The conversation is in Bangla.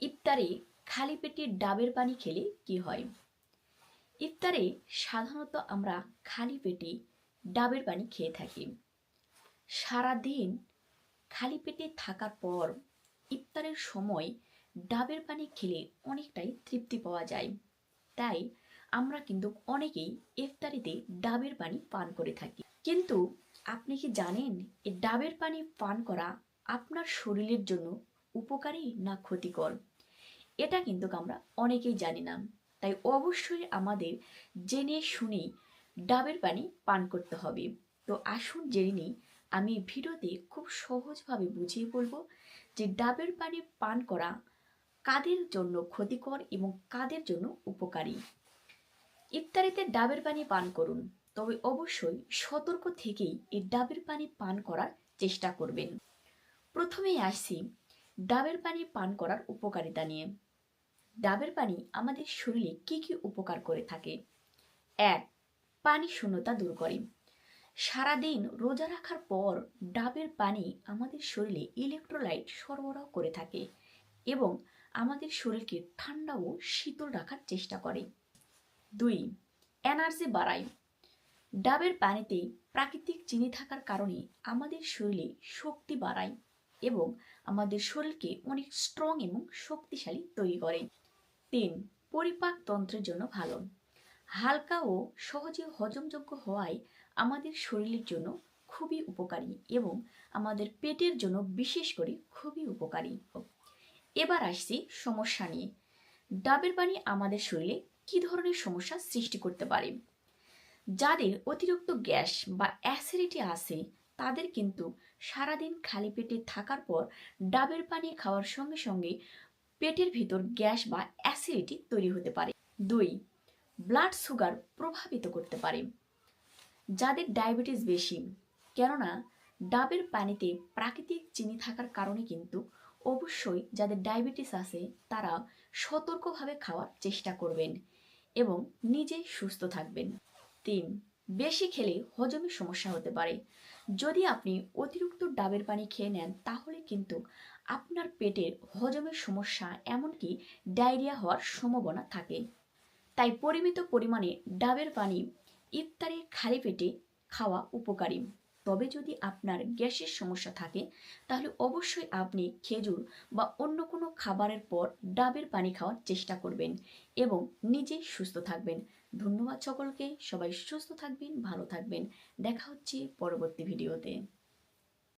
ইফতারে খালি পেটে ডাবের পানি খেলে কি হয়? ইফতারে সাধারণত আমরা খালি পেটে ডাবের পানি খেয়ে থাকি। সারাদিন খালি পেটে থাকার পর ইফতারের সময় ডাবের পানি খেলে অনেকটাই তৃপ্তি পাওয়া যায়। তাই আমরা কিন্তু অনেকেই ইফতারিতে ডাবের পানি পান করে থাকি। কিন্তু আপনি কি জানেন এই ডাবের পানি পান করা আপনার শরীরের জন্য উপকারী না ক্ষতিকর? এটা কিন্তু আমরা অনেকেই জানি না। তাই অবশ্যই আমাদের জেনে শুনেই ডাবের পানি পান করতে হবে। তো আসুন জেনে নিই, আমি ভিডিওতে খুব সহজভাবে বুঝিয়ে বলবো যে ডাবের পানি পান করা কাদের জন্য ক্ষতিকর এবং কাদের জন্য উপকারী। ইফতারিতে ডাবের পানি পান করুন, তবে অবশ্যই সতর্ক থেকেই এই ডাবের পানি পান করার চেষ্টা করবেন। প্রথমেই আসছি ডাবের পানি পান করার উপকারিতা নিয়ে। ডাবের পানি আমাদের শরীরে কি কি উপকার করে থাকে? 1. পানি শূন্যতা দূর করে। সারাদিন রোজা রাখার পর ডাবের পানি আমাদের শরীরে ইলেকট্রোলাইট সরবরাহ করে থাকে এবং আমাদের শরীরকে ঠান্ডা ও শীতল রাখার চেষ্টা করে। 2. এনার্জি বাড়ায়। ডাবের পানিতে প্রাকৃতিক চিনি থাকার কারণে আমাদের শরীরে শক্তি বাড়ায় এবং আমাদের শরীরকে অনেক স্ট্রং এবং শক্তিশালী তৈরি করে। 3. পরিপাক তন্ত্রের জন্য ভালো। হালকা ও সহজে হজমযোগ্য হওয়ায় আমাদের শরীরের জন্য খুবই উপকারী এবং আমাদের পেটের জন্য বিশেষ করে খুবই উপকারী। এবার আসছি সমস্যা নিয়ে। ডাবের পানি আমাদের শরীরে কি ধরনের সমস্যা সৃষ্টি করতে পারে? যাদের অতিরিক্ত গ্যাস বা অ্যাসিডিটি আছে তাদের কিন্তু সারাদিন খালি পেটে থাকার পর ডাবের পানি খাওয়ার সঙ্গে সঙ্গে পেটের ভিতর গ্যাস বা অ্যাসিডিটি তৈরি হতে পারে। 2. ব্লাড সুগার প্রভাবিত করতে পারে। যাদের ডায়াবেটিস বেশি, কেননা ডাবের পানিতে প্রাকৃতিক চিনি থাকার কারণে কিন্তু অবশ্যই যাদের ডায়াবেটিস আছে তারা সতর্কভাবে খাওয়ার চেষ্টা করবেন এবং নিজেই সুস্থ থাকবেন। 3. বেশি খেলে হজমের সমস্যা হতে পারে। যদি আপনি অতিরিক্ত ডাবের পানি খেয়ে নেন তাহলে কিন্তু আপনার পেটের হজমের সমস্যা এমনকি ডায়রিয়া হওয়ার সম্ভাবনা থাকে। তাই পরিমিত পরিমাণে ডাবের পানি ইফতারে খালি পেটে খাওয়া উপকারী। তবে যদি আপনার গ্যাসের সমস্যা থাকে তাহলে অবশ্যই আপনি খেজুর বা অন্য কোনো খাবারের পর ডাবের পানি খাওয়ার চেষ্টা করবেন এবং নিজেই সুস্থ থাকবেন। ধন্যবাদ সকলকে, সবাই সুস্থ থাকবেন, ভালো থাকবেন। দেখা হচ্ছে পরবর্তী ভিডিওতে।